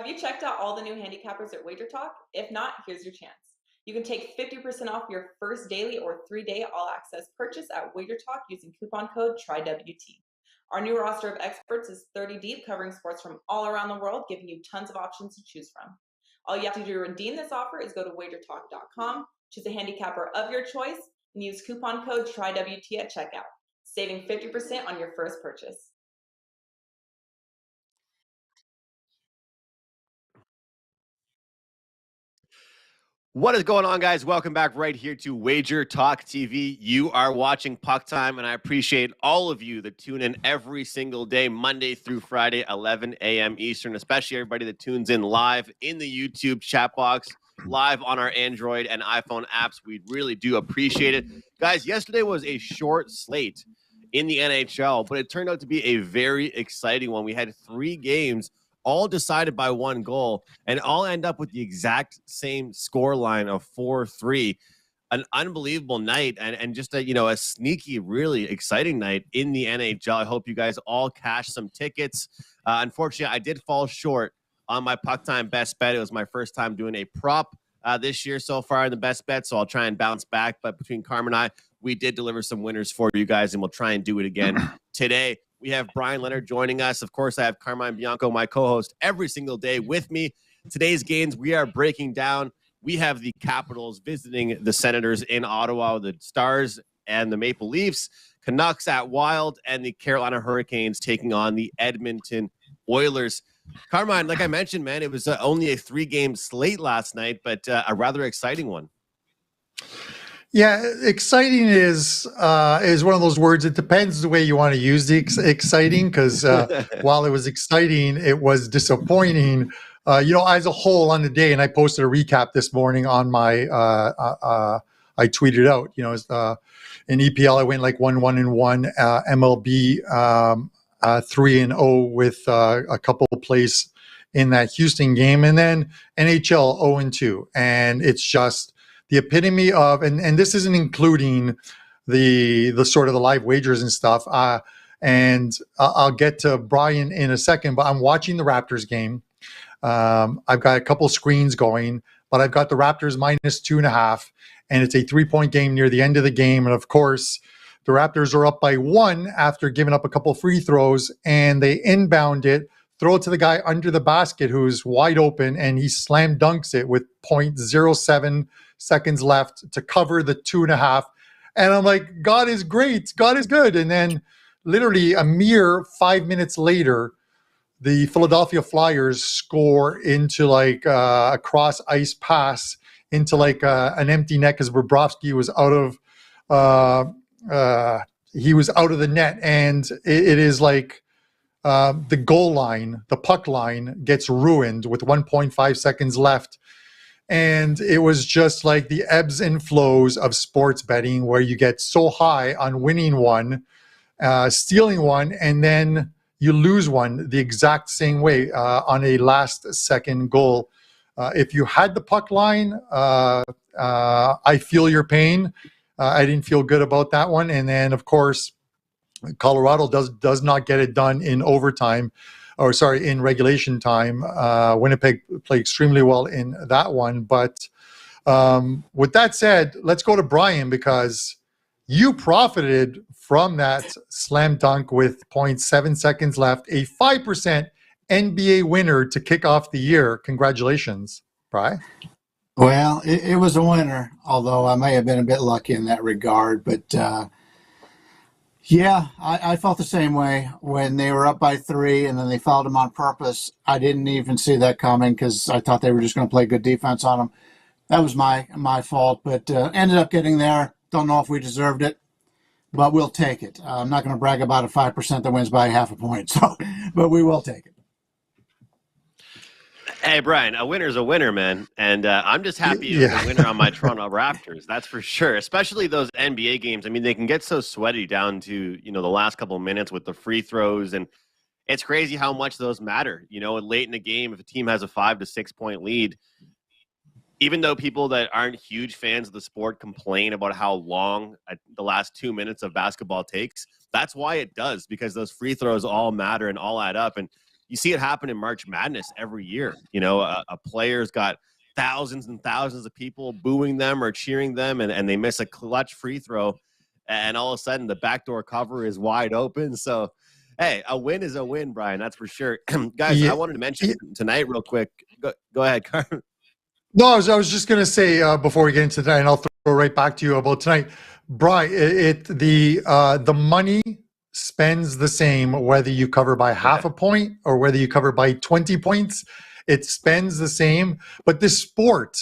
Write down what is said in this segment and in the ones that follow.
Have you checked out all the new handicappers at Wager Talk? If not, here's your chance. You can take 50% off your first daily or 3-day all-access purchase at Wager Talk using coupon code TRYWT. Our new roster of experts is 30 deep, covering sports from all around the world, giving you tons of options to choose from. All you have to do to redeem this offer is go to wagertalk.com, choose a handicapper of your choice, and use coupon code TRYWT at checkout, saving 50% on your first purchase. What is going on, guys? Welcome back right here to Wager Talk TV. You are watching Puck Time, and I appreciate all of you that tune in every single day, Monday through Friday, 11 a.m. Eastern, especially everybody that tunes in live in the YouTube chat box, live on our Android and iPhone apps. We really do appreciate it. Guys, yesterday was a short slate in the NHL, but it turned out to be a very exciting one. We had 3 games all decided by 1 goal, and all end up with the exact same score line of 4-3. An unbelievable night, and just a sneaky, really exciting night in the NHL. I hope you guys all cash some tickets. Unfortunately, I did fall short on my Puck Time best bet. It was my first time doing a prop this year so far in the best bet, so I'll try and bounce back. But between Carmine and I, we did deliver some winners for you guys, and we'll try and do it again today. We have Bryan, Leonard joining us. Of course, I have Carmine, Bianco, my co-host, every single day with me. Today's games we are breaking down. We have the Capitals visiting the Senators in Ottawa, the Stars and the Maple Leafs, Canucks at Wild, and the Carolina Hurricanes taking on the Edmonton Oilers. Carmine, like I mentioned, man, it was only a 3-game slate last night, but a rather exciting one. Yeah, exciting is one of those words. It depends the way you want to use the exciting, because while it was exciting, it was disappointing. As a whole on the day, and I posted a recap this morning on my. I tweeted out. In EPL I went like 1-1-1, MLB 3-0 with a couple of plays in that Houston game, and then NHL 0-2, and it's just the epitome of, and this isn't including the sort of the live wagers and stuff. And I'll get to Bryan in a second, but I'm watching the Raptors game. I've got a couple screens going, but I've got the Raptors -2.5, and it's a 3-point game near the end of the game. And of course, the Raptors are up by 1 after giving up a couple free throws, and they inbound it, throw it to the guy under the basket who's wide open, and he slam dunks it with 0.07 seconds left to cover the 2.5. And I'm like, God is great. God is good. And then literally a mere 5 minutes later, the Philadelphia Flyers score into like a cross ice pass into like an empty net, because Bobrovsky was out of the net. And it is like the goal line, the puck line gets ruined with 1.5 seconds left. And it was just like the ebbs and flows of sports betting, where you get so high on winning one, stealing one, and then you lose one the exact same way on a last-second goal. If you had the puck line, I feel your pain. I didn't feel good about that one. And then, of course, Colorado does not get it done in overtime. In regulation time. Winnipeg played extremely well in that one. But with that said, let's go to Bryan, because you profited from that slam dunk with 0.7 seconds left, a 5% NBA winner to kick off the year. Congratulations, Bryan. Well, it was a winner, although I may have been a bit lucky in that regard. But yeah, I felt the same way when they were up by 3 and then they fouled them on purpose. I didn't even see that coming, because I thought they were just going to play good defense on them. That was my fault, but ended up getting there. Don't know if we deserved it, but we'll take it. I'm not going to brag about a 5% that wins by half a point, but we will take it. Hey, Bryan, a winner's a winner, man. And I'm just happy you're the winner on my Toronto Raptors. That's for sure. Especially those NBA games. I mean, they can get so sweaty down to, the last couple of minutes with the free throws. And it's crazy how much those matter. Late in the game, if a team has a 5 to 6 point lead, even though people that aren't huge fans of the sport complain about how long the last 2 minutes of basketball takes, that's why it does, because those free throws all matter and all add up. And you see it happen in March Madness every year. You know, a player's got thousands and thousands of people booing them or cheering them, and they miss a clutch free throw, and all of a sudden the backdoor cover is wide open. So, hey, a win is a win, Bryan. That's for sure. Guys, I wanted to mention tonight real quick. Go ahead, Carmine. No, I was just going to say before we get into tonight, and I'll throw right back to you about tonight, Bryan. The money spends the same whether you cover by half a point or whether you cover by 20 points. It spends the same. But this sport,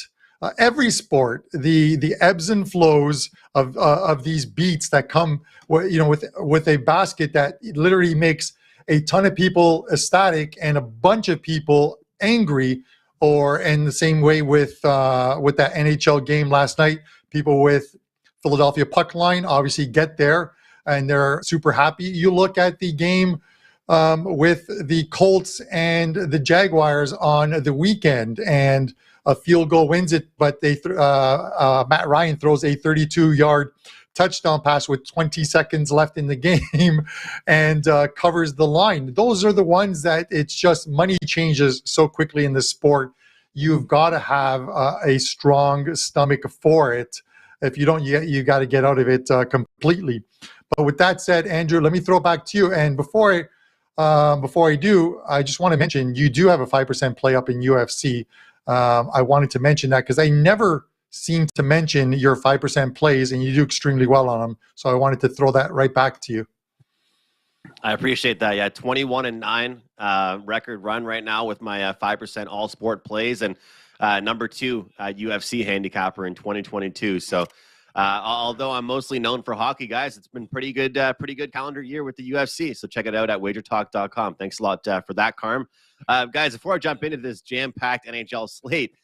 every sport, the ebbs and flows of these beats that come, you know, with a basket that literally makes a ton of people ecstatic and a bunch of people angry. Or in the same way with that NHL game last night, people with Philadelphia puck line obviously get there and they're super happy. You look at the game with the Colts and the Jaguars on the weekend, and a field goal wins it, but Matt Ryan throws a 32-yard touchdown pass with 20 seconds left in the game and covers the line. Those are the ones that it's just money changes so quickly in the sport. You've got to have a strong stomach for it. If you don't, you got to get out of it completely. But with that said, Andrew, let me throw it back to you. And before I do, I just want to mention you do have a 5% play up in UFC. I wanted to mention that because I never seem to mention your 5% plays, and you do extremely well on them. So I wanted to throw that right back to you. I appreciate that. Yeah, 21-9 record run right now with my 5% all sport plays, and number 2 UFC handicapper in 2022. So although I'm mostly known for hockey, guys, it's been pretty good calendar year with the UFC. So check it out at wagertalk.com. Thanks a lot for that, Carm. Guys, before I jump into this jam-packed NHL slate,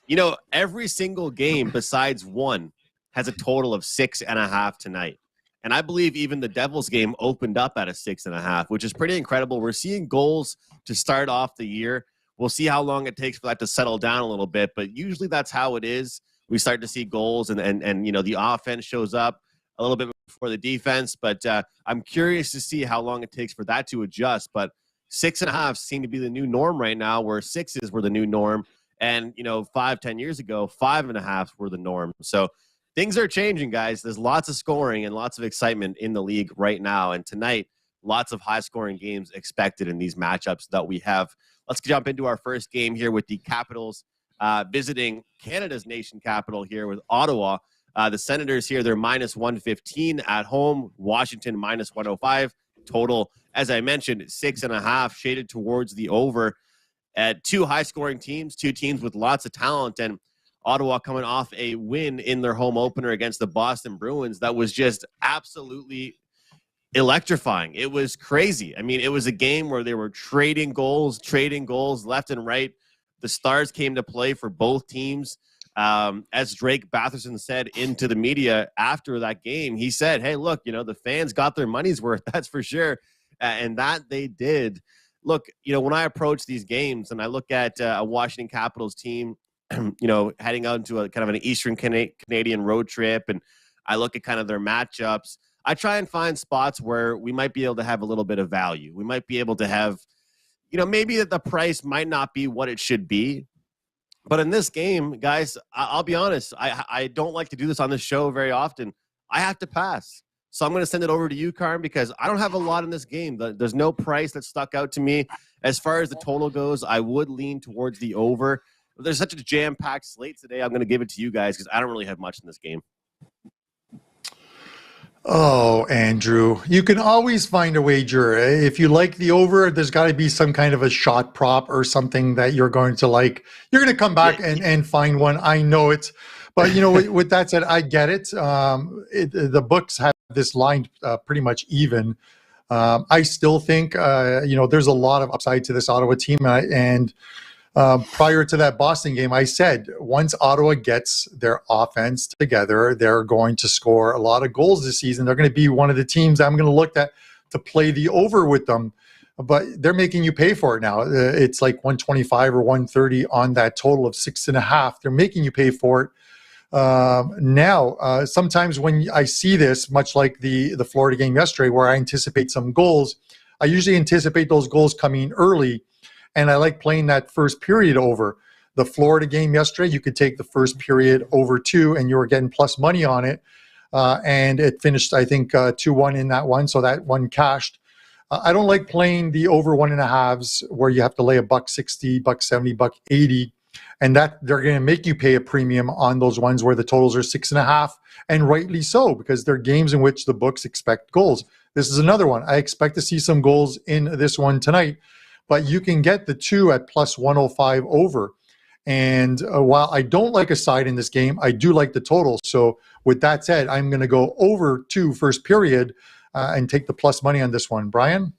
you know, every single game besides one has a total of 6.5 tonight. And I believe even the Devils game opened up at a 6.5, which is pretty incredible. We're seeing goals to start off the year. We'll see how long it takes for that to settle down a little bit, but usually that's how it is. We start to see goals and you know, the offense shows up a little bit before the defense, but I'm curious to see how long it takes for that to adjust. But 6.5 seem to be the new norm right now, where 6s were the new norm. And, you know, 5-10 years ago, 5.5 were the norm. So things are changing, guys. There's lots of scoring and lots of excitement in the league right now. And tonight, lots of high-scoring games expected in these matchups that we have. Let's jump into our first game here with the Capitals visiting Canada's nation capital here with Ottawa. The Senators here, they're minus 115 at home. Washington minus 105. Total, as I mentioned, 6.5, shaded towards the over. At 2 high-scoring teams, 2 teams with lots of talent, and Ottawa coming off a win in their home opener against the Boston Bruins that was just absolutely electrifying. It was crazy. I mean, it was a game where they were trading goals left and right. The stars came to play for both teams. As Drake Batherson said into the media after that game, he said, hey, look, you know, the fans got their money's worth, that's for sure. And that they did. Look, you know, when I approach these games and I look at a Washington Capitals team, you know, heading out into a kind of an Eastern Canadian road trip, and I look at kind of their matchups, I try and find spots where we might be able to have a little bit of value. We might be able to have, you know, maybe that the price might not be what it should be. But in this game, guys, I'll be honest, I don't like to do this on this show very often. I have to pass. So I'm going to send it over to you, Carm, because I don't have a lot in this game. There's no price that stuck out to me. As far as the total goes, I would lean towards the over. But there's such a jam-packed slate today, I'm going to give it to you guys because I don't really have much in this game. Oh, Andrew, you can always find a wager. If you like the over, there's got to be some kind of a shot prop or something that you're going to like. You're going to come back and find one. I know it. But, you know, with that said, I get it. The books have this line pretty much even. I still think, you know, there's a lot of upside to this Ottawa team. And prior to that Boston game, I said once Ottawa gets their offense together, they're going to score a lot of goals this season. They're going to be one of the teams I'm going to look at to play the over with them. But they're making you pay for it now. It's like 125 or 130 on that total of 6.5. They're making you pay for it. Now, sometimes when I see this, much like the Florida game yesterday, where I anticipate some goals, I usually anticipate those goals coming early. And I like playing that first period over. The Florida game yesterday, you could take the first period over 2, and you were getting plus money on it. And it finished, I think, 2-1 in that one. So that one cashed. I don't like playing the over 1.5s where you have to lay $1.60, $1.70, $1.80. And that they're going to make you pay a premium on those ones where the totals are 6.5, and rightly so, because they're games in which the books expect goals. This is another one. I expect to see some goals in this one tonight, but you can get the 2 at plus 105 over. And while I don't like a side in this game, I do like the total. So with that said, I'm going to go over 2 first period and take the plus money on this one. Brian?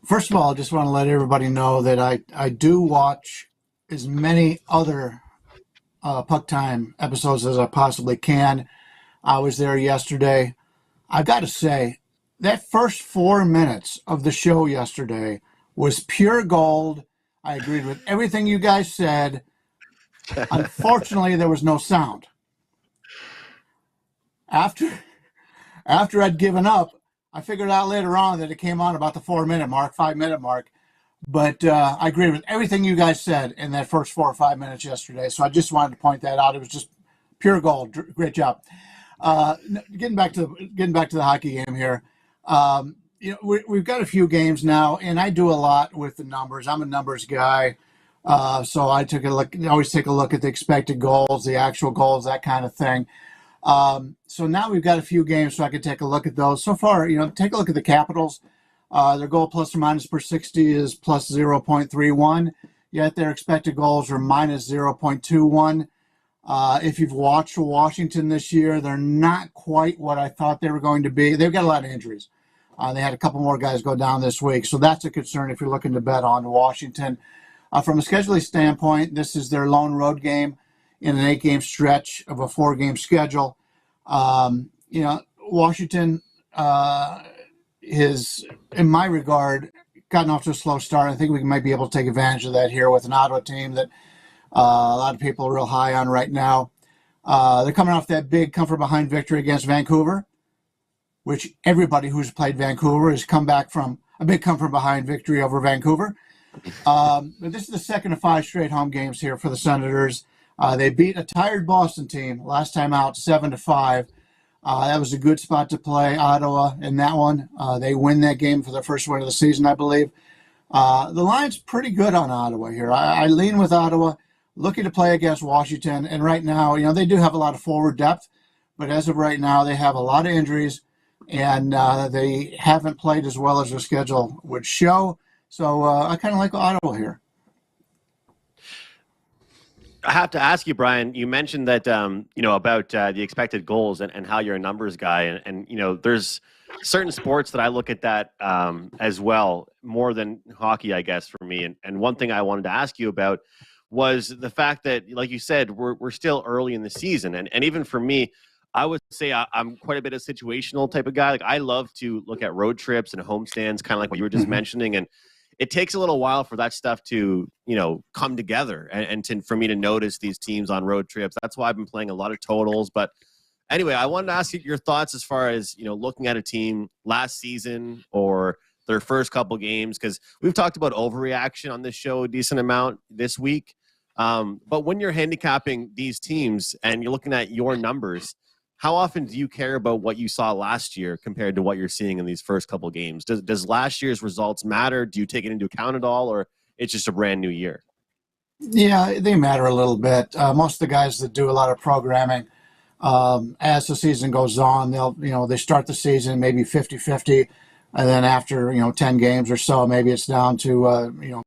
First of all, I just want to let everybody know that I do watch as many other Puck Time episodes as I possibly can. I was there yesterday. I got to say, that first 4 minutes of the show yesterday was pure gold. I agreed with everything you guys said. Unfortunately, there was no sound. After I'd given up, I figured out later on that it came on about the 4-minute mark, 5-minute mark. But I agree with everything you guys said in that first 4 or 5 minutes yesterday. So I just wanted to point that out. It was just pure gold. Great job. Getting back to the hockey game here. We've got a few games now, and I do a lot with the numbers. I'm a numbers guy. So I always take a look at the expected goals, the actual goals, that kind of thing. So now we've got a few games, so I can take a look at those. So far, take a look at the Capitals. Their goal plus or minus per 60 is plus 0.31, yet their expected goals are minus 0.21. If you've watched Washington this year, they're not quite what I thought they were going to be. They've got a lot of injuries. They had a couple more guys go down this week, so that's a concern if you're looking to bet on Washington. From a scheduling standpoint, this is their lone road game in an 8-game stretch of a 4-game schedule. Washington is, in my regard, gotten off to a slow start. I think we might be able to take advantage of that here with an Ottawa team that a lot of people are real high on right now. They're coming off that big come-from-behind victory against Vancouver, which everybody who's played Vancouver has come back from a big come-from-behind victory over Vancouver. But this is the second of 5 straight home games here for the Senators. They beat a tired Boston team last time out 7-5. That was a good spot to play Ottawa in that one. They win that game for their first win of the season, I believe. The line's pretty good on Ottawa here. I lean with Ottawa, looking to play against Washington. And right now, they do have a lot of forward depth, but as of right now, they have a lot of injuries, and they haven't played as well as their schedule would show. So I kind of like Ottawa here. I have to ask you, Brian, you mentioned that, about the expected goals and how you're a numbers guy. And there's certain sports that I look at that as well, more than hockey, I guess, for me. And one thing I wanted to ask you about was the fact that, like you said, we're still early in the season. And even for me, I would say I'm quite a bit of situational type of guy. Like, I love to look at road trips and homestands, kind of like what you were just mentioning. And it takes a little while for that stuff to, come together and for me to notice these teams on road trips. That's why I've been playing a lot of totals. But anyway, I wanted to ask you your thoughts as far as, looking at a team last season or their first couple games, because we've talked about overreaction on this show a decent amount this week. But when you're handicapping these teams and you're looking at your numbers, how often do you care about what you saw last year compared to what you're seeing in these first couple games? Does last year's results matter? Do you take it into account at all, or it's just a brand new year? Yeah, they matter a little bit. Most of the guys that do a lot of programming, as the season goes on, they start the season maybe 50-50, and then after 10 games or so, maybe it's down to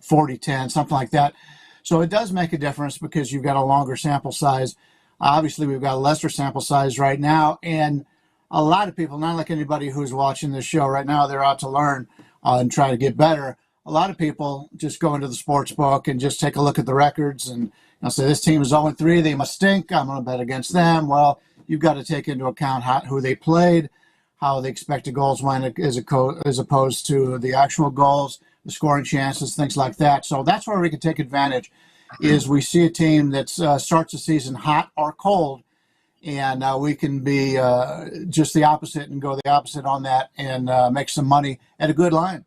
40-10, something like that. So it does make a difference because you've got a longer sample size. Obviously, we've got a lesser sample size right now, and a lot of people, not like anybody who's watching this show right now, they're out to learn and try to get better. A lot of people just go into the sports book and just take a look at the records and say, this team is 0-3, they must stink, I'm going to bet against them. Well, you've got to take into account who they played, how the expected goals went as opposed to the actual goals, the scoring chances, things like that. So that's where we can take advantage. Is we see a team that starts the season hot or cold, and we can be just the opposite and go the opposite on that and make some money at a good line.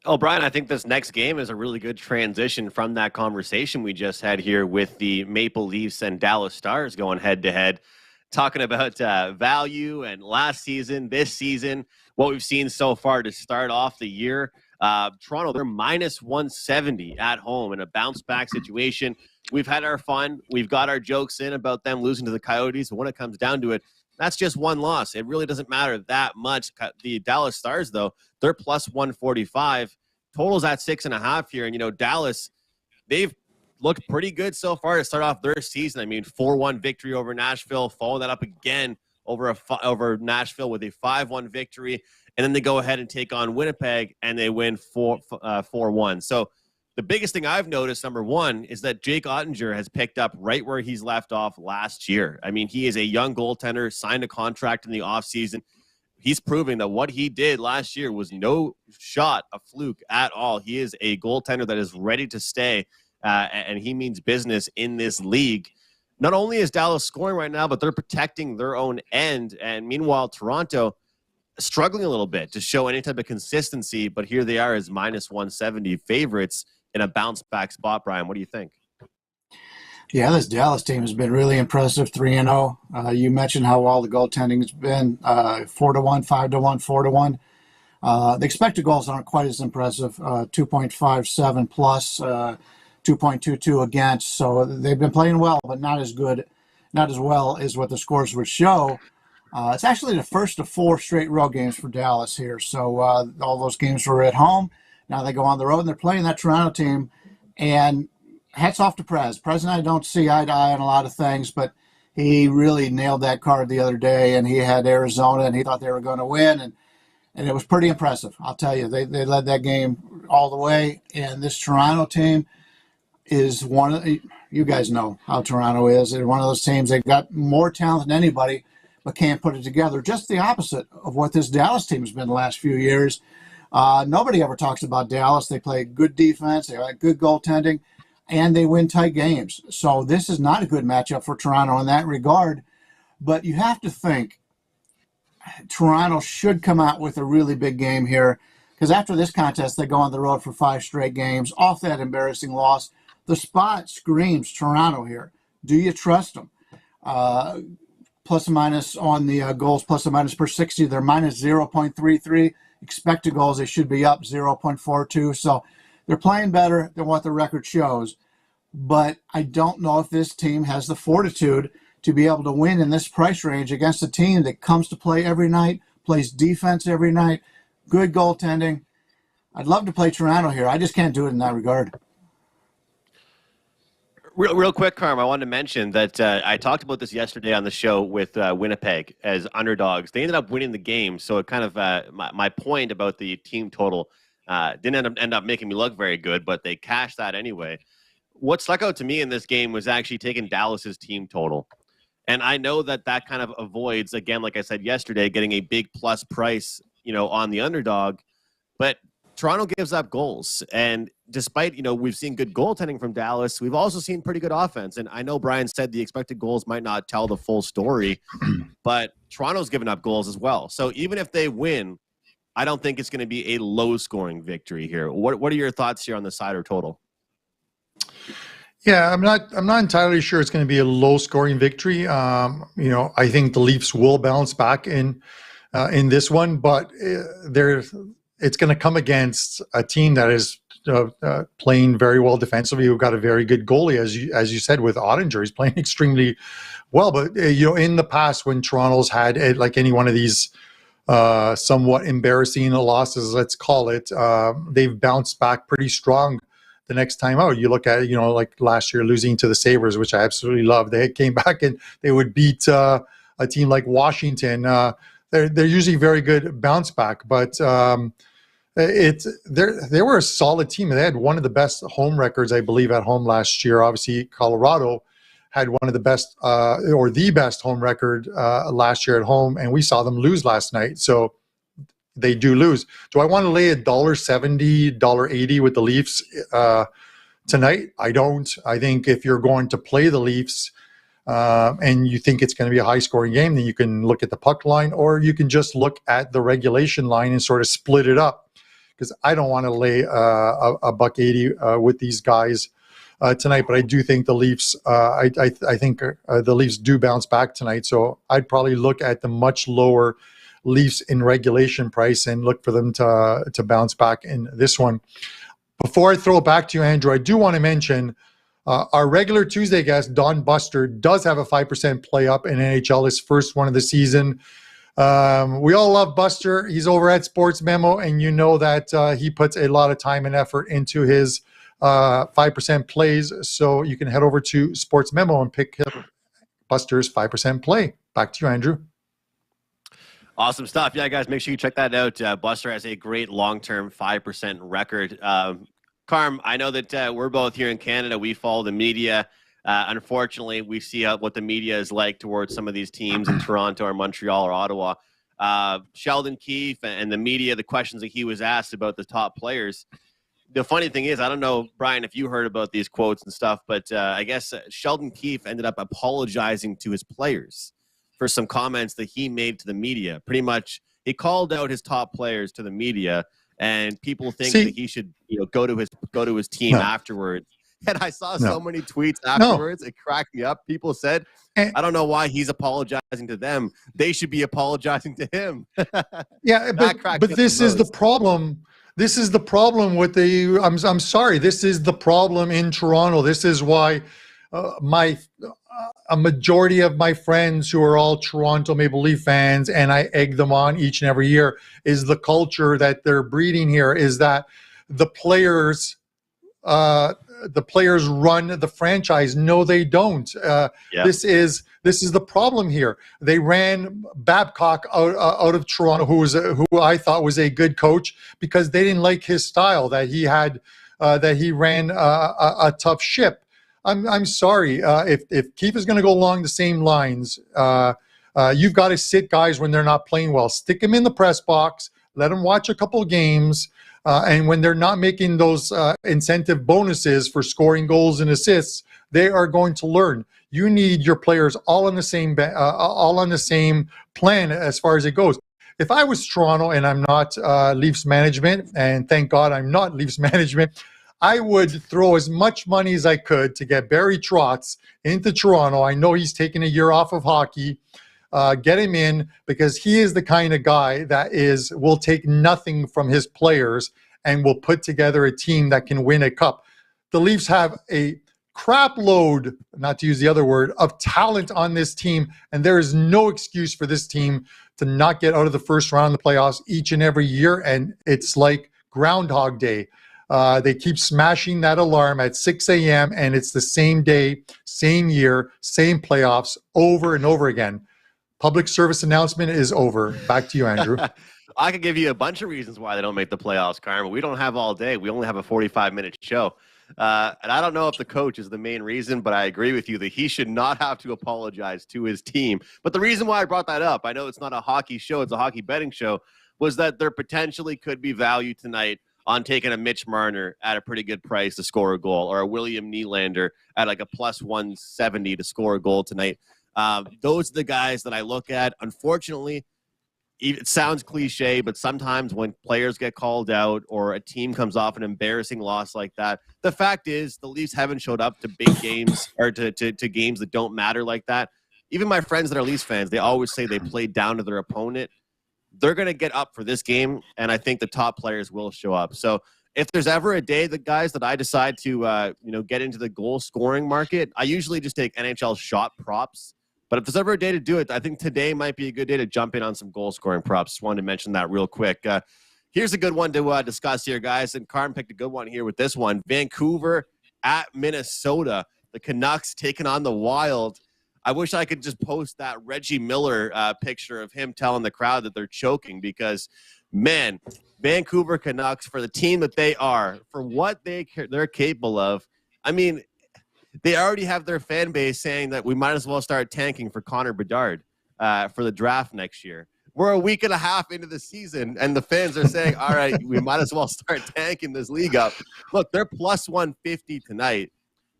Oh, Brian, I think this next game is a really good transition from that conversation we just had here with the Maple Leafs and Dallas Stars going head-to-head, talking about value and last season, this season, what we've seen so far to start off the year. Toronto, they're minus 170 at home in a bounce-back situation. We've had our fun. We've got our jokes in about them losing to the Coyotes. But when it comes down to it, that's just one loss. It really doesn't matter that much. The Dallas Stars, though, they're plus 145. Total's at 6.5 here. And, Dallas, they've looked pretty good so far to start off their season. I mean, 4-1 victory over Nashville, following that up again over Nashville with a 5-1 victory. And then they go ahead and take on Winnipeg, and they win 4-1. So the biggest thing I've noticed, number one, is that Jake Ottinger has picked up right where he's left off last year. I mean, he is a young goaltender, signed a contract in the offseason. He's proving that what he did last year was no shot, a fluke at all. He is a goaltender that is ready to stay, and he means business in this league. Not only is Dallas scoring right now, but they're protecting their own end. And meanwhile, Toronto struggling a little bit to show any type of consistency, but here they are as minus 170 favorites in a bounce-back spot. Brian, what do you think? Yeah, this Dallas team has been really impressive, 3-0. You mentioned how well the goaltending has been, 4-1, 5-1, 4-1. The expected goals aren't quite as impressive, 2.57 plus, 2.22 against. So they've been playing well, but not as well as what the scores would show. It's actually the first of 4 straight road games for Dallas here. So all those games were at home. Now they go on the road, and they're playing that Toronto team. And hats off to Prez. Prez and I don't see eye to eye on a lot of things, but he really nailed that card the other day, and he had Arizona, and he thought they were going to win, and it was pretty impressive. I'll tell you, they led that game all the way, and this Toronto team is you guys know how Toronto is. They're one of those teams, they've got more talent than anybody, but can't put it together. Just the opposite of what this Dallas team has been the last few years. Nobody ever talks about Dallas. They play good defense, they got good goaltending, and they win tight games. So this is not a good matchup for Toronto in that regard. But you have to think Toronto should come out with a really big game here, because after this contest, they go on the road for 5 straight games off that embarrassing loss. The spot screams Toronto here. Do you trust them? Plus or minus on the goals, plus or minus per 60, they're minus 0.33. Expected goals, they should be up 0.42. So they're playing better than what the record shows. But I don't know if this team has the fortitude to be able to win in this price range against a team that comes to play every night, plays defense every night, good goaltending. I'd love to play Toronto here. I just can't do it in that regard. Real quick, Carm, I wanted to mention that I talked about this yesterday on the show with Winnipeg as underdogs. They ended up winning the game, so it kind of my point about the team total didn't end up making me look very good, but they cashed that anyway. What stuck out to me in this game was actually taking Dallas's team total. And I know that kind of avoids, again, like I said yesterday, getting a big plus price, on the underdog. But Toronto gives up goals. And despite, we've seen good goaltending from Dallas, we've also seen pretty good offense. And I know Brian said the expected goals might not tell the full story, but Toronto's given up goals as well. So even if they win, I don't think it's going to be a low-scoring victory here. What are your thoughts here on the side or total? Yeah, I'm not entirely sure it's going to be a low-scoring victory. I think the Leafs will bounce back in this one, but it's going to come against a team that is playing very well defensively. We've got a very good goalie, as you said, with Ottinger. He's playing extremely well. But in the past, when Toronto's had like any one of these somewhat embarrassing losses, let's call it, they've bounced back pretty strong the next time out. You look at it, like last year losing to the Sabres, which I absolutely love. They came back and they would beat a team like Washington. They're usually very good bounce back, but they were a solid team. They had one of the best home records, I believe, at home last year. Obviously, Colorado had one of the best or the best home record last year at home, and we saw them lose last night. So they do lose. Do I want to lay $1.70, $1.80 with the Leafs tonight? I don't. I think if you're going to play the Leafs and you think it's going to be a high-scoring game, then you can look at the puck line, or you can just look at the regulation line and sort of split it up. because I don't want to lay a buck 80 with these guys tonight. But I do think the Leafs. I think the Leafs do bounce back tonight. So I'd probably look at the much lower Leafs in regulation price and look for them to bounce back in this one. Before I throw it back to you, Andrew, I do want to mention our regular Tuesday guest, Don Buster, does have a 5% play up in NHL, his first one of the season. We all love Buster. He's over at Sports Memo, and you know that he puts a lot of time and effort into his 5% plays. So you can head over to Sports Memo and pick up Buster's 5% play. Back to you, Andrew. Awesome stuff. Yeah, guys, make sure you check that out. Buster has a great long-term 5% record. Carm, I know that we're both here in Canada. We follow the media. Unfortunately, we see what the media is like towards some of these teams in Toronto or Montreal or Ottawa. Sheldon Keefe and the media, the questions that he was asked about the top players. The funny thing is, I don't know, Bryan, if you heard about these quotes and stuff, but I guess Sheldon Keefe ended up apologizing to his players for some comments that he made to the media. Pretty much, he called out his top players to the media, and people think that he should, go to his team afterwards. And I saw so many tweets afterwards. It cracked me up. People said, I don't know why he's apologizing to them. They should be apologizing to him. Yeah, but this is the problem. This is the problem with the. I'm sorry. This is the problem in Toronto. This is why a majority of my friends who are all Toronto Maple Leaf fans, and I egg them on each and every year, is the culture that they're breeding here. Is that the players run the franchise? No, they don't. This is the problem here. They ran Babcock out of Toronto, who I thought was a good coach, because they didn't like his style, that he had that he ran a tough ship. I'm sorry, if Keefe is going to go along the same lines, you've got to sit guys when they're not playing well. Stick them in the press box. Let them watch a couple of games. And when they're not making those incentive bonuses for scoring goals and assists, they are going to learn. You need your players all on the same plan as far as it goes. If I was Toronto and I'm not Leafs management, and thank God I'm not Leafs management, I would throw as much money as I could to get Barry Trotz into Toronto. I know he's taking a year off of hockey. Get him in, because he is the kind of guy that will take nothing from his players and will put together a team that can win a cup. The Leafs have a crap load, not to use the other word, of talent on this team, and there is no excuse for this team to not get out of the first round of the playoffs each and every year, and it's like Groundhog Day. They keep smashing that alarm at 6 a.m., and it's the same day, same year, same playoffs over and over again. Public service announcement is over. Back to you, Andrew. I could give you a bunch of reasons why they don't make the playoffs, Carmine. We don't have all day. We only have a 45-minute show. And I don't know if the coach is the main reason, but I agree with you that he should not have to apologize to his team. But the reason why I brought that up, I know it's not a hockey show, it's a hockey betting show, was that there potentially could be value tonight on taking a Mitch Marner at a pretty good price to score a goal, or a William Nylander at like a plus 170 to score a goal tonight. Those are the guys that I look at. Unfortunately, it sounds cliche, but sometimes when players get called out or a team comes off an embarrassing loss like that, the fact is the Leafs haven't showed up to big games or to games that don't matter like that. Even my friends that are Leafs fans, they always say they played down to their opponent. They're going to get up for this game, and I think the top players will show up. So if there's ever a day that I decide to get into the goal scoring market, I usually just take NHL shot props. But if there's ever a day to do it, I think today might be a good day to jump in on some goal scoring props. Just wanted to mention that real quick. Here's a good one to discuss here, guys. And Carm picked a good one here with this one. Vancouver at Minnesota. The Canucks taking on the Wild. I wish I could just post that Reggie Miller picture of him telling the crowd that they're choking, because, man, Vancouver Canucks, for the team that they are, for what they're capable of, I mean, they already have their fan base saying that we might as well start tanking for Connor Bedard for the draft next year. We're a week and a half into the season, and the fans are saying, all right, we might as well start tanking this league up. Look, they're plus 150 tonight.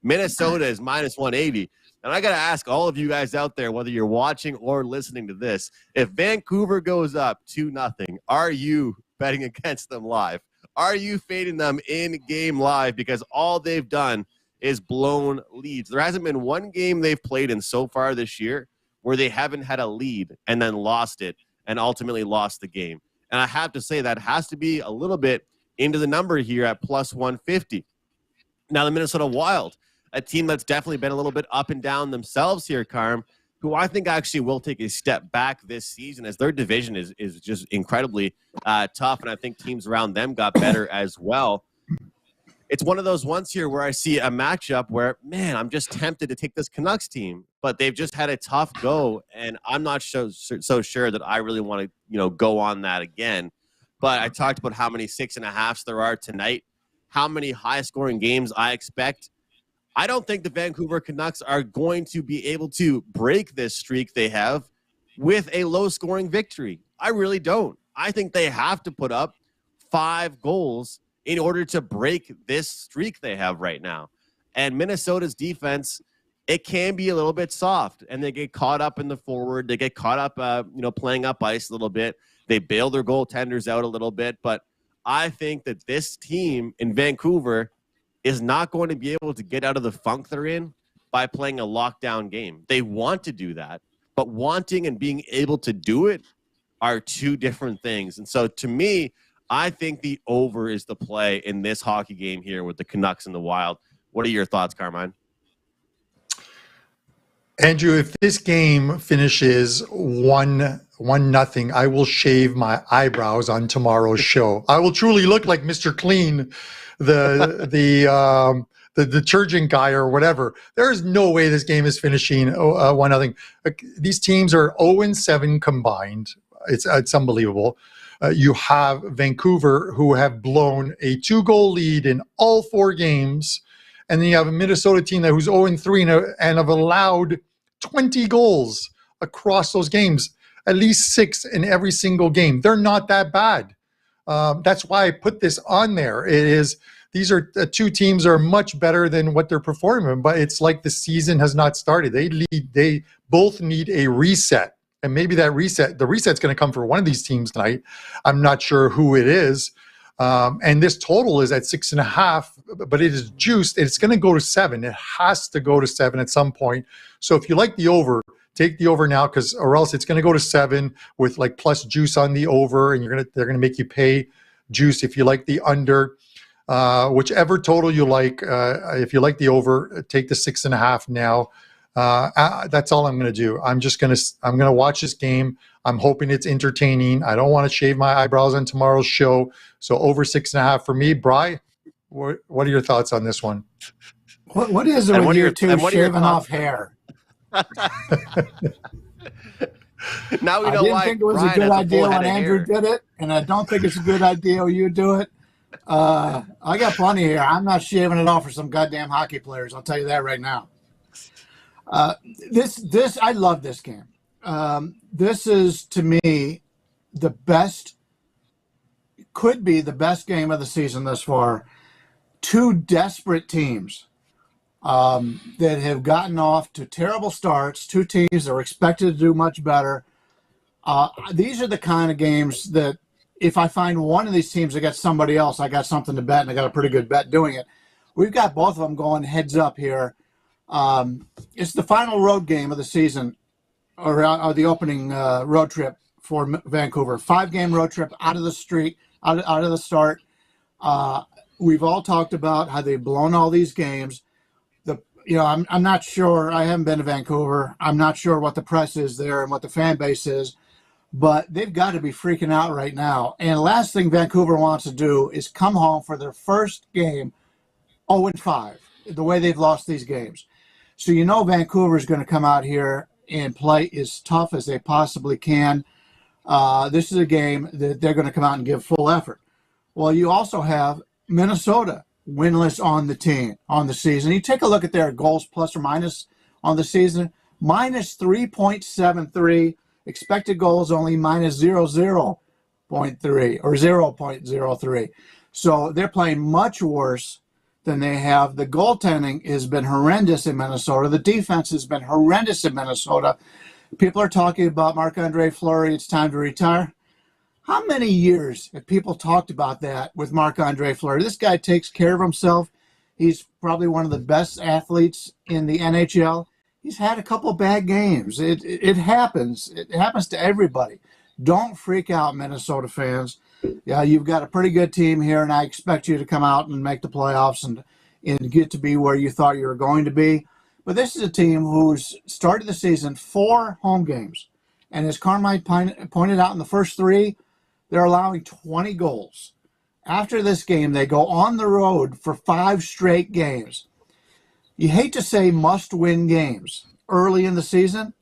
Minnesota is minus 180. And I got to ask all of you guys out there, whether you're watching or listening to this, if Vancouver goes up 2-0, are you betting against them live? Are you fading them in game live? Because all they've done is blown leads. There hasn't been one game they've played in so far this year where they haven't had a lead and then lost it and ultimately lost the game. And I have to say that has to be a little bit into the number here at plus 150. Now, the Minnesota Wild, a team that's definitely been a little bit up and down themselves here, Carm, who I think actually will take a step back this season as their division is just incredibly tough, and I think teams around them got better as well. It's one of those ones here where I see a matchup where, man, I'm just tempted to take this Canucks team, but they've just had a tough go, and I'm not so sure that I really want to go on that again. But I talked about how many 6.5s there are tonight, how many high-scoring games I expect. I don't think the Vancouver Canucks are going to be able to break this streak they have with a low-scoring victory. I really don't. I think they have to put up 5 goals in order to break this streak they have right now. And Minnesota's defense, it can be a little bit soft, and they get caught up in the forward. They get caught up, playing up ice a little bit. They bail their goaltenders out a little bit. But I think that this team in Vancouver is not going to be able to get out of the funk they're in by playing a lockdown game. They want to do that, but wanting and being able to do it are two different things. And so to me, I think the over is the play in this hockey game here with the Canucks and the Wild. What are your thoughts, Carmine? Andrew, if this game finishes 1-0, I will shave my eyebrows on tomorrow's show. I will truly look like Mr. Clean, the detergent guy or whatever. There is no way this game is finishing 1-0. These teams are 0-7 combined. It's unbelievable. You have Vancouver, who have blown a 2-goal lead in all 4 games. And then you have a Minnesota team who's 0-3 and have allowed 20 goals across those games, at least 6 in every single game. They're not that bad. That's why I put this on there. These are two teams are much better than what they're performing, but it's like the season has not started. They both need a reset, and maybe the reset's going to come for one of these teams tonight. I'm not sure who it is. And this total is at 6.5, but it is juiced. It's going to go to 7. It has to go to 7 at some point. So if you like the over, take the over now, or else it's going to go to 7 with like plus juice on the over, and they're going to make you pay juice if you like the under. Whichever total you like, if you like the over, take the 6.5 now. That's all I'm going to do. I'm going to watch this game. I'm hoping it's entertaining. I don't want to shave my eyebrows on tomorrow's show. So over 6.5 for me. Bryan, what are your thoughts on this one? What is it with you two shaving off hair? Now we know why. I didn't think it was a good idea when Andrew did it, and I don't think it's a good idea when you do it. I got plenty of hair. I'm not shaving it off for some goddamn hockey players. I'll tell you that right now. This I love this game. This is, to me, could be the best game of the season thus far. 2 desperate teams that have gotten off to terrible starts, 2 teams that are expected to do much better. These are the kind of games that if I find one of these teams against somebody else, I got something to bet, and I got a pretty good bet doing it. We've got both of them going heads up here. It's the final road game of the season, or the opening road trip for Vancouver. 5-game road trip out of the start. We've all talked about how they've blown all these games. I'm not sure. I haven't been to Vancouver. I'm not sure what the press is there and what the fan base is, but they've got to be freaking out right now. And the last thing Vancouver wants to do is come home for their first game 0-5, the way they've lost these games. So Vancouver is going to come out here and play as tough as they possibly can. This is a game that they're going to come out and give full effort. Well, you also have Minnesota winless on the season. You take a look at their goals plus or minus on the season, minus 3.73, expected goals only minus 0.03 or 0.03. So they're playing much worse than they have. The goaltending has been horrendous in Minnesota. The defense has been horrendous in Minnesota. People are talking about Marc-Andre Fleury. It's time to retire. How many years have people talked about that with Marc-Andre Fleury? This guy takes care of himself. He's probably one of the best athletes in the NHL. He's had a couple bad games. It happens. It happens to everybody. Don't freak out, Minnesota fans. Yeah, you've got a pretty good team here, and I expect you to come out and make the playoffs and get to be where you thought you were going to be. But this is a team who's started the season 4 home games. And as Carmine pointed out in the first 3, they're allowing 20 goals. After this game, they go on the road for 5 straight games. You hate to say must-win games early in the season.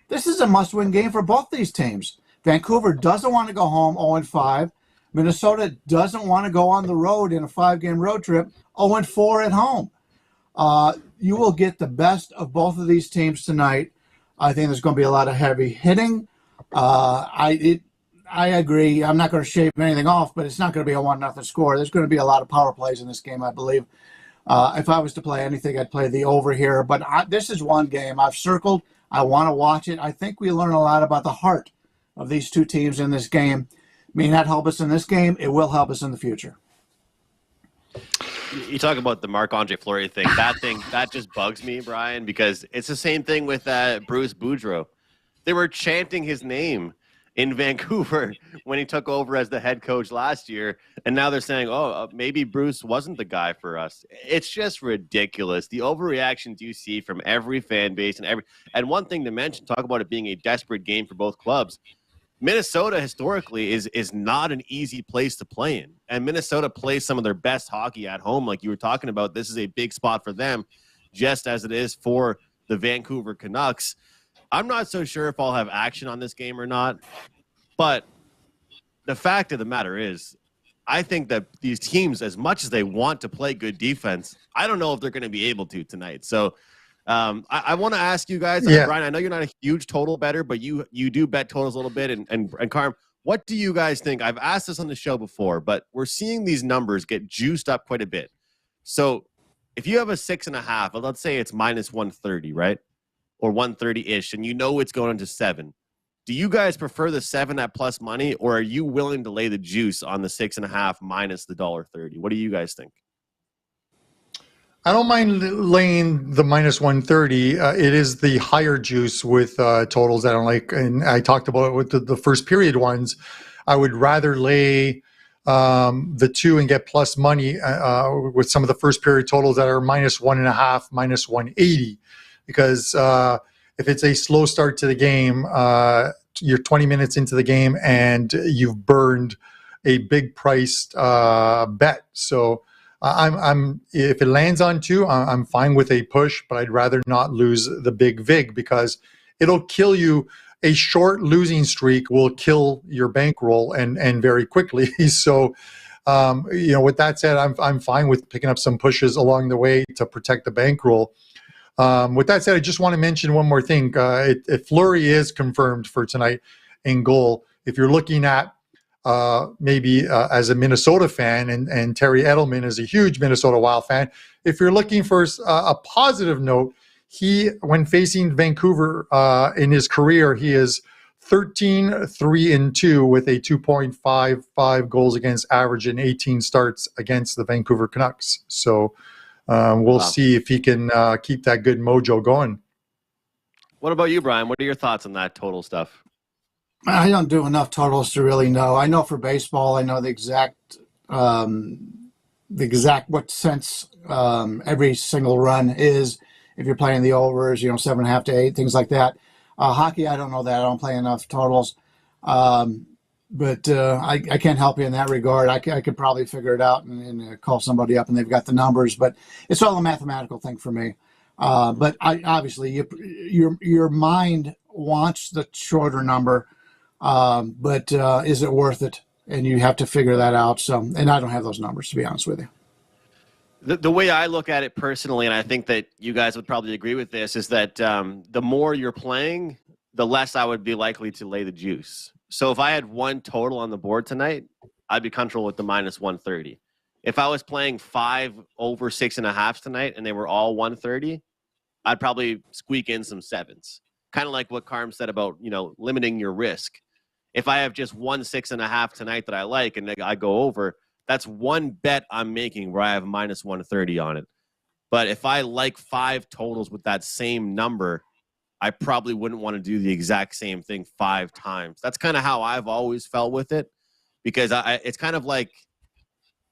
This is a must-win game for both these teams. Vancouver doesn't want to go home 0-5. Minnesota doesn't want to go on the road in a 5-game road trip 0-4 at home. You will get the best of both of these teams tonight. I think there's going to be a lot of heavy hitting. I agree. I'm not going to shave anything off, but it's not going to be a 1-0 score. There's going to be a lot of power plays in this game, I believe. If I was to play anything, I'd play the over here. But this is one game I've circled. I want to watch it. I think we learn a lot about the heart of these two teams in this game. May not help us in this game. It will help us in the future. You talk about the Marc-Andre Fleury thing. That just bugs me, Brian, because it's the same thing with Bruce Boudreau. They were chanting his name in Vancouver when he took over as the head coach last year, and now they're saying, maybe Bruce wasn't the guy for us. It's just ridiculous. The overreactions you see from every fan base and one thing to mention, talk about it being a desperate game for both clubs. Minnesota historically is not an easy place to play in, and Minnesota plays some of their best hockey at home, like you were talking about. This is a big spot for them, just as it is for the Vancouver Canucks. I'm not so sure if I'll have action on this game or not, but the fact of the matter is, I think that these teams, as much as they want to play good defense, I don't know if they're going to be able to tonight. So I want to ask you guys, Brian, I know you're not a huge total better, but you do bet totals a little bit. And Carm, what do you guys think? I've asked this on the show before, but we're seeing these numbers get juiced up quite a bit. So if you have a 6.5, let's say it's minus 130, right? Or 130-ish, and you know it's going into 7. Do you guys prefer the 7 at plus money, or are you willing to lay the juice on the 6.5 minus the $1.30? What do you guys think? I don't mind laying the minus 130. It is the higher juice with totals I don't like. And I talked about it with the first period ones. I would rather lay the 2 and get plus money with some of the first period totals that are minus 1.5, minus 180. Because if it's a slow start to the game, you're 20 minutes into the game and you've burned a big priced bet. So I'm if it lands on 2, I'm fine with a push, but I'd rather not lose the big vig because it'll kill you. A short losing streak will kill your bankroll and very quickly. So, with that said, I'm fine with picking up some pushes along the way to protect the bankroll. With that said, I just want to mention one more thing. If Fleury is confirmed for tonight in goal, if you're looking at maybe as a Minnesota fan, and Terry Edelman is a huge Minnesota Wild fan, if you're looking for a positive note, when facing Vancouver in his career, he is 13-3-2 with a 2.55 goals against average in 18 starts against the Vancouver Canucks. So we'll see if he can keep that good mojo going. What about you, Brian? What are your thoughts on that total stuff? I don't do enough totals to really know. I know for baseball, I know the exact what sense every single run is. If you're playing the overs, 7.5 to 8, things like that. Hockey, I don't know that. I don't play enough totals. But I can't help you in that regard. I could probably figure it out and call somebody up and they've got the numbers, but it's all a mathematical thing for me. But obviously your mind wants the shorter number, but is it worth it? And you have to figure that out. So, and I don't have those numbers, to be honest with you. The way I look at it personally, and I think that you guys would probably agree with this, is that the more you're playing, the less I would be likely to lay the juice. So if I had one total on the board tonight, I'd be comfortable with the minus 130. If I was playing 5 over 6.5 tonight and they were all 130, I'd probably squeak in some 7s. Kind of like what Carm said about, limiting your risk. if I have just 1.6.5 tonight that I like and I go over, that's one bet I'm making where I have minus 130 on it. But if I like 5 totals with that same number, I probably wouldn't want to do the exact same thing 5 times. That's kind of how I've always felt with it, because it's kind of like,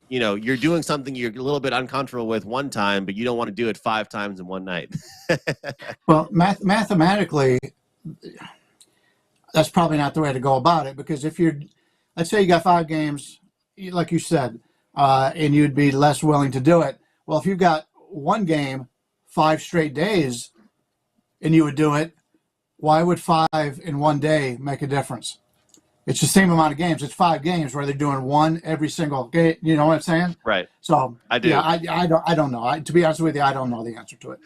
you know, you're doing something you're a little bit uncomfortable with one time, but you don't want to do it 5 times in one night. Well, mathematically, that's probably not the way to go about it, because if let's say you got 5 games, like you said, and you'd be less willing to do it. Well, if you've got one game, 5 straight days, and you would do it, why would 5 in one day make a difference? It's the same amount of games. It's 5 games where they're doing one every single game. You know what I'm saying? Right. So I do. Yeah, I don't know. To be honest with you, I don't know the answer to it.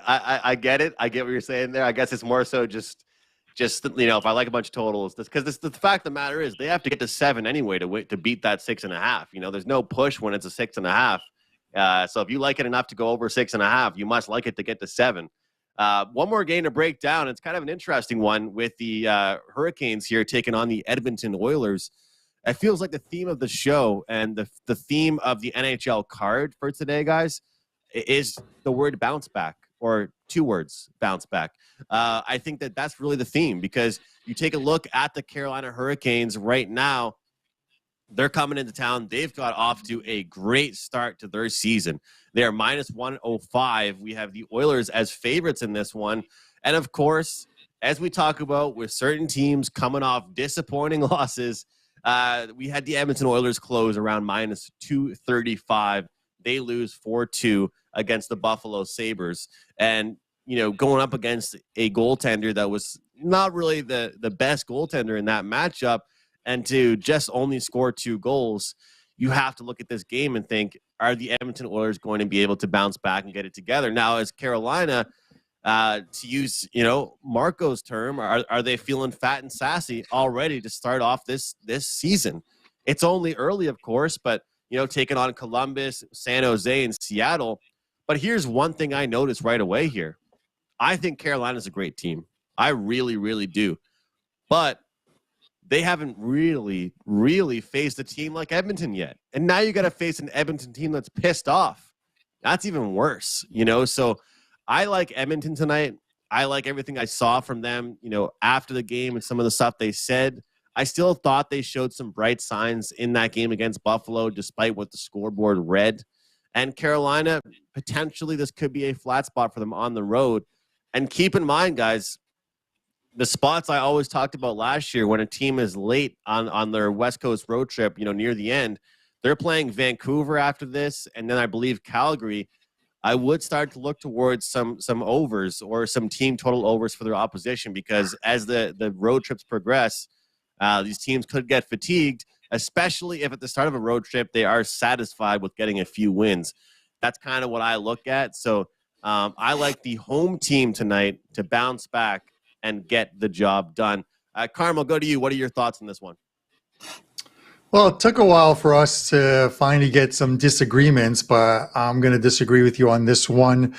I get it. I get what you're saying there. I guess it's more so just you know, if I like a bunch of totals, because the fact of the matter is they have to get to 7 anyway to beat that 6.5. You know, there's no push when it's a 6.5. So if you like it enough to go over 6.5, you must like it to get to 7. One more game to break down. It's kind of an interesting one with the Hurricanes here taking on the Edmonton Oilers. It feels like the theme of the show and the theme of the NHL card for today, guys, is the word bounce back, or 2 words, bounce back. I think that's really the theme, because you take a look at the Carolina Hurricanes right now. They're coming into town. They've got off to a great start to their season. They are minus 105. We have the Oilers as favorites in this one. And, of course, as we talk about with certain teams coming off disappointing losses, we had the Edmonton Oilers close around minus 235. They lose 4-2 against the Buffalo Sabres. And, you know, going up against a goaltender that was not really the best goaltender in that matchup, and to just only score 2 goals, you have to look at this game and think, are the Edmonton Oilers going to be able to bounce back and get it together? Now, as Carolina, to use, you know, Marco's term, are they feeling fat and sassy already to start off this season? It's only early, of course, but, you know, taking on Columbus, San Jose, and Seattle. But here's one thing I noticed right away here. I think Carolina's a great team. I really, really do. But they haven't really, really faced a team like Edmonton yet. And now you got to face an Edmonton team that's pissed off. That's even worse, you know? So I like Edmonton tonight. I like everything I saw from them, you know, after the game and some of the stuff they said. I still thought they showed some bright signs in that game against Buffalo, despite what the scoreboard read. And Carolina, potentially this could be a flat spot for them on the road. And keep in mind, guys, the spots I always talked about last year, when a team is late on their West Coast road trip, you know, near the end, they're playing Vancouver after this, and then I believe Calgary. I would start to look towards some overs or some team total overs for their opposition, because as the road trips progress, these teams could get fatigued, especially if at the start of a road trip they are satisfied with getting a few wins. That's kind of what I look at. So I like the home team tonight to bounce back and get the job done. Carmine, go to you. What are your thoughts on this one? Well, it took a while for us to finally get some disagreements, but I'm going to disagree with you on this one.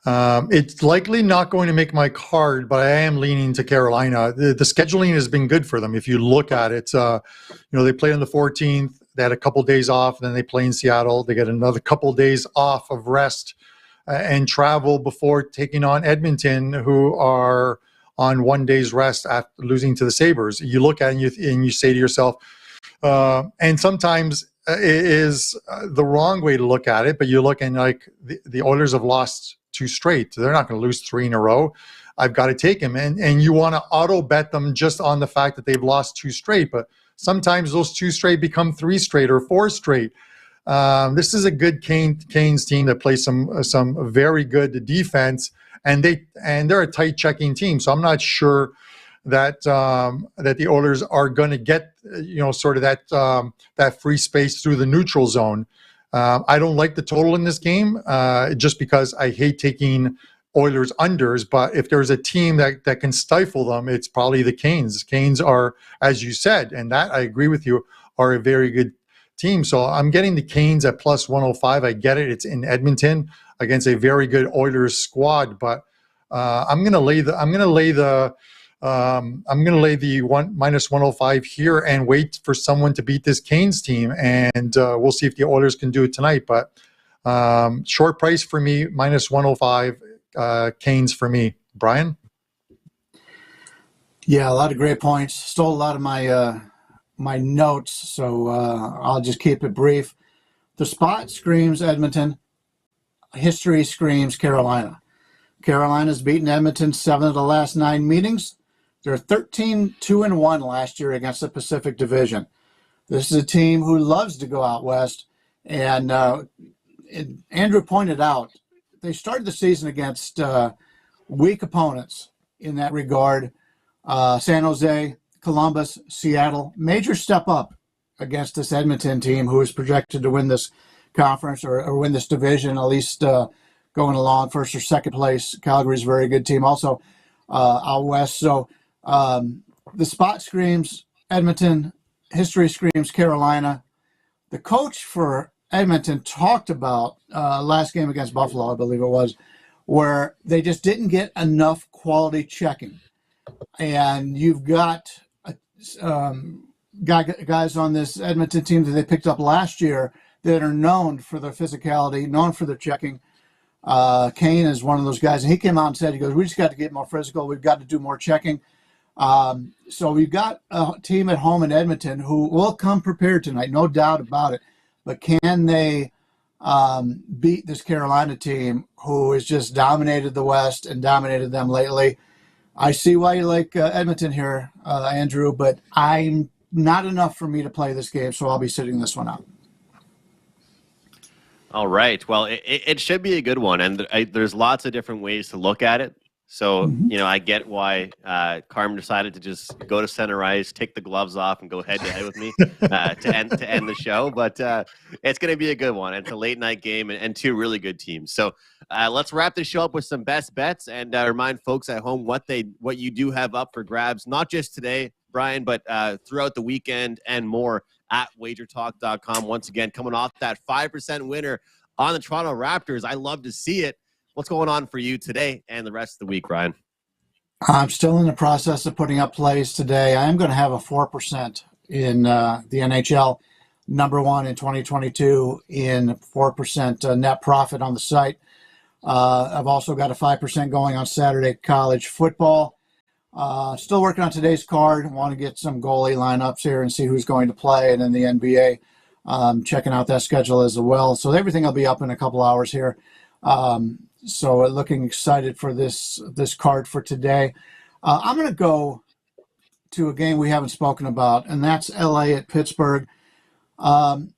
It's likely not going to make my card, but I am leaning to Carolina. The scheduling has been good for them. If you look at it, you know, they played on the 14th. They had a couple days off, then they play in Seattle. They get another couple days off of rest and travel before taking on Edmonton, who are on 1 day's rest after losing to the Sabres. You look at it and you say to yourself, and sometimes it is the wrong way to look at it, but you're looking like the Oilers have lost 2 straight. They're not going to lose 3 in a row. I've got to take them. And you want to auto bet them just on the fact that they've lost 2 straight, but sometimes those 2 straight become 3 straight or 4 straight. This is a good Canes team that plays some very good defense, and they're a tight checking team. So I'm not sure that the Oilers are going to get, you know, sort of that free space through the neutral zone. I don't like the total in this game just because I hate taking Oilers unders. But if there's a team that can stifle them, it's probably the Canes. Canes are, as you said, and that I agree with you, are a very good team. So I'm getting the Canes at plus 105. I get it. It's in Edmonton against a very good Oilers squad, but I'm going to lay the I'm going to lay the minus 105 here and wait for someone to beat this Canes team, and we'll see if the Oilers can do it tonight. But short price for me, minus 105, Canes for me. Brian? Yeah, a lot of great points. Stole a lot of my notes, so I'll just keep it brief. The spot screams Edmonton. History screams Carolina. Carolina's beaten Edmonton 7 of the last 9 meetings. They're 13-2-1 last year against the Pacific Division. This is a team who loves to go out west. And Andrew pointed out, they started the season against weak opponents in that regard. San Jose, Columbus, Seattle. Major step up against this Edmonton team who is projected to win this conference or win this division, at least going along first or second place. Calgary's a very good team also out west. So the spot screams Edmonton, history screams Carolina. The coach for Edmonton talked about last game against Buffalo, I believe it was, where they just didn't get enough quality checking. And you've got guys on this Edmonton team that they picked up last year that are known for their physicality, known for their checking. Kane is one of those guys, and he came out and said, he goes, we just got to get more physical. We've got to do more checking. So we've got a team at home in Edmonton who will come prepared tonight, no doubt about it. But can they beat this Carolina team who has just dominated the West and dominated them lately? I see why you like Edmonton here, Andrew, but I'm not enough for me to play this game, so I'll be sitting this one out. All right. Well, it should be a good one, and there's lots of different ways to look at it. So, I get why Carm decided to just go to center ice, take the gloves off, and go head-to-head with me to end the show. But it's going to be a good one. It's a late-night game and 2 really good teams. So let's wrap this show up with some best bets and remind folks at home what you do have up for grabs, not just today, Brian, but throughout the weekend and more at wagertalk.com. Once again, coming off that 5% winner on the Toronto Raptors. I love to see it. What's going on for you today and the rest of the week, Ryan? I'm still in the process of putting up plays today. I am going to have a 4% in the NHL, number 1 in 2022 in 4% net profit on the site. I've also got a 5% going on Saturday college football. Still working on today's card. Want to get some goalie lineups here and see who's going to play. And in the NBA, checking out that schedule as well. So everything will be up in a couple hours here. So looking excited for this card for today. I'm going to go to a game we haven't spoken about, and that's LA at Pittsburgh. Been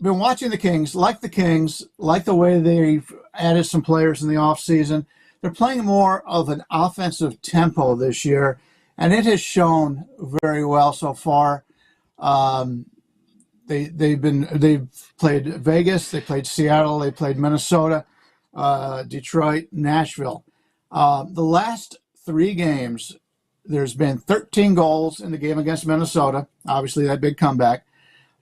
watching the Kings, like the way they've added some players in the offseason. They're playing more of an offensive tempo this year, and it has shown very well so far. They've played Vegas, they played Seattle, they played Minnesota, Detroit, Nashville. The last 3 games, there's been 13 goals in the game against Minnesota. Obviously, that big comeback.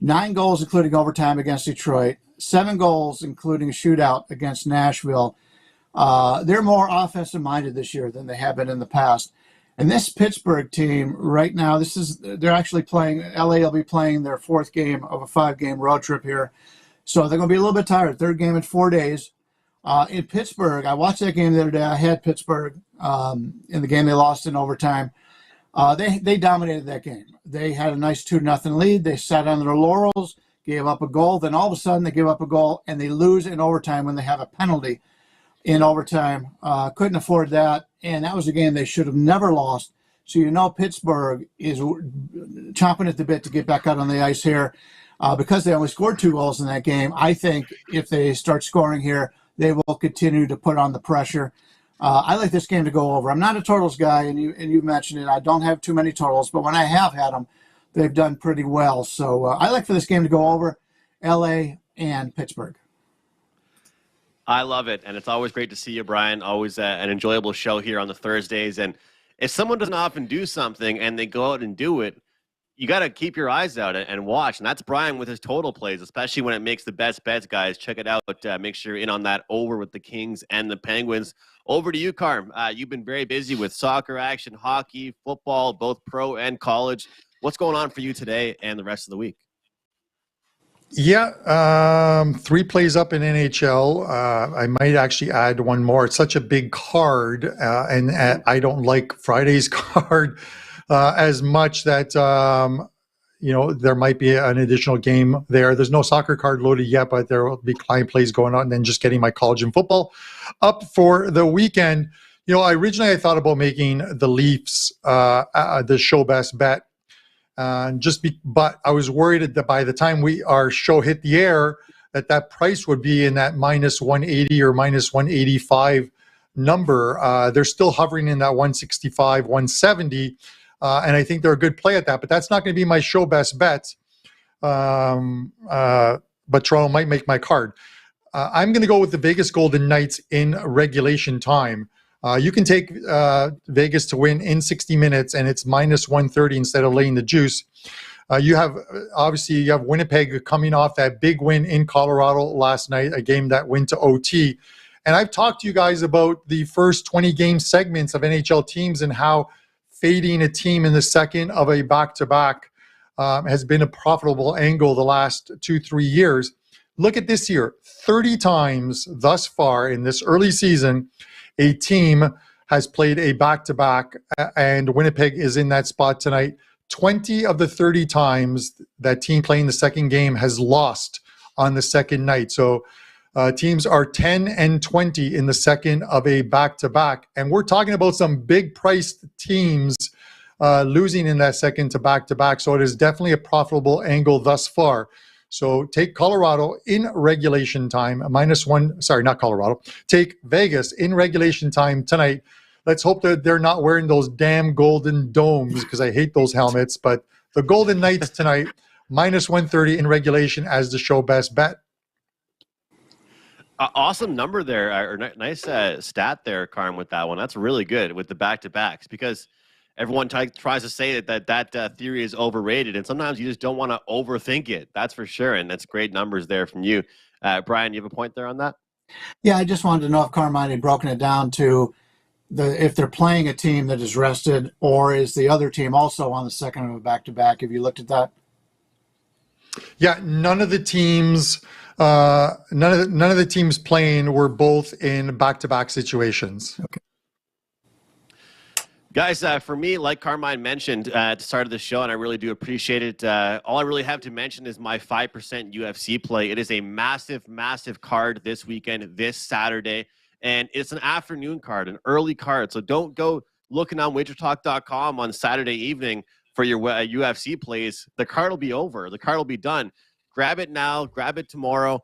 9 goals, including overtime against Detroit. 7 goals, including a shootout against Nashville. They're more offensive-minded this year than they have been in the past. And this Pittsburgh team right now, they're actually playing, LA will be playing their 4th game of a 5-game road trip here. So they're going to be a little bit tired. 3rd game in 4 days. In Pittsburgh, I watched that game the other day. I had Pittsburgh in the game they lost in overtime. They dominated that game. They had a nice 2-0 lead. They sat on their laurels, gave up a goal. Then all of a sudden they give up a goal and they lose in overtime when they have a penalty in overtime. Couldn't afford that. And that was a game they should have never lost. So Pittsburgh is chomping at the bit to get back out on the ice here because they only scored 2 goals in that game. I think if they start scoring here, they will continue to put on the pressure. I like this game to go over. I'm not a totals guy, and you mentioned it. I don't have too many totals, but when I have had them, they've done pretty well. So I like for this game to go over LA and Pittsburgh. I love it, and it's always great to see you, Brian. Always an enjoyable show here on the Thursdays. And if someone doesn't often do something and they go out and do it, you got to keep your eyes out and watch. And that's Bryan with his total plays, especially when it makes the best bets, guys. Check it out. Make sure you're in on that over with the Kings and the Penguins. Over to you, Carm. You've been very busy with soccer action, hockey, football, both pro and college. What's going on for you today and the rest of the week? Yeah, 3 plays up in NHL. I might actually add one more. It's such a big card, and I don't like Friday's card as much that there might be an additional game there. There's no soccer card loaded yet, but there will be client plays going on, and then just getting my college and football up for the weekend. Originally I thought about making the Leafs the show best bet. But I was worried that by the time our show hit the air, that price would be in that minus 180 or minus 185 number. They're still hovering in that 165, 170, and I think they're a good play at that. But that's not going to be my show best bet. But Toronto might make my card. I'm going to go with the Vegas Golden Knights in regulation time. You can take Vegas to win in 60 minutes, and it's minus 130 instead of laying the juice. You have Winnipeg coming off that big win in Colorado last night, a game that went to OT. And I've talked to you guys about the first 20 game segments of NHL teams and how fading a team in the second of a back-to-back has been a profitable angle the last 2-3 years. Look at this year, 30 times thus far in this early season, a team has played a back-to-back, and Winnipeg is in that spot tonight. 20 of the 30 times that team playing the second game has lost on the second night. So teams are 10 and 20 in the second of a back-to-back. And we're talking about some big-priced teams losing in that second to back-to-back. So it is definitely a profitable angle thus far. So take Colorado in regulation time, not Colorado. Take Vegas in regulation time tonight. Let's hope that they're not wearing those damn golden domes, because I hate those helmets. But the Golden Knights tonight, minus 130 in regulation as the show best bet. Awesome number there, or nice stat there, Carm, with that one. That's really good with the back-to-backs, because everyone tries to say that theory is overrated, and sometimes you just don't want to overthink it. That's for sure, and that's great numbers there from you. Bryan, you have a point there on that? Yeah, I just wanted to know if Carmine had broken it down to if they're playing a team that is rested, or is the other team also on the second of a back-to-back. Have you looked at that? Yeah, none of the teams playing were both in back-to-back situations. Okay. Guys, for me, like Carmine mentioned at the start of the show, and I really do appreciate it, all I really have to mention is my 5% UFC play. It is a massive, massive card this weekend, this Saturday, and it's an afternoon card, an early card. So don't go looking on wagertalk.com on Saturday evening for your UFC plays. The card will be over. The card will be done. Grab it now. Grab it tomorrow.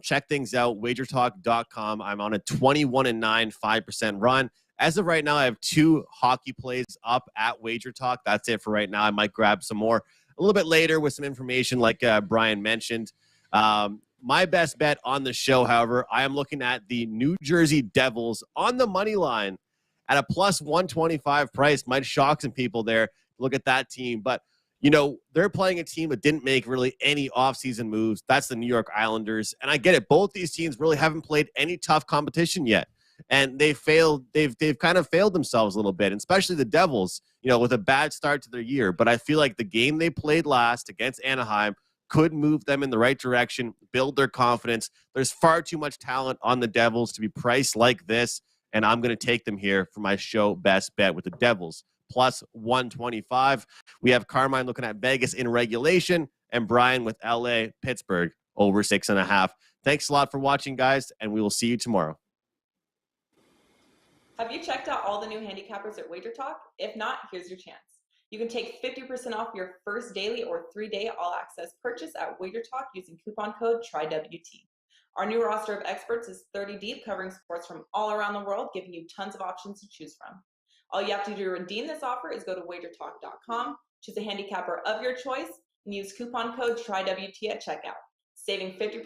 Check things out, wagertalk.com. I'm on a 21-9, 5% run. As of right now, I have 2 hockey plays up at Wager Talk. That's it for right now. I might grab some more a little bit later with some information like Bryan mentioned. My best bet on the show, however, I am looking at the New Jersey Devils on the money line at a plus 125 price. Might shock some people there. Look at that team. But, they're playing a team that didn't make really any offseason moves. That's the New York Islanders. And I get it. Both these teams really haven't played any tough competition yet. And they've kind of failed themselves a little bit, and especially the Devils, with a bad start to their year. But I feel like the game they played last against Anaheim could move them in the right direction, build their confidence. There's far too much talent on the Devils to be priced like this, and I'm going to take them here for my show best bet with the Devils, plus 125. We have Carmine looking at Vegas in regulation, and Bryan with LA, Pittsburgh, over 6.5. Thanks a lot for watching, guys, and we will see you tomorrow. Have you checked out all the new handicappers at Wager Talk? If not, here's your chance. You can take 50% off your first daily or 3-day all-access purchase at Wager Talk using coupon code TRYWT. Our new roster of experts is 30 deep, covering sports from all around the world, giving you tons of options to choose from. All you have to do to redeem this offer is go to wagertalk.com, choose a handicapper of your choice, and use coupon code TRYWT at checkout, saving 50%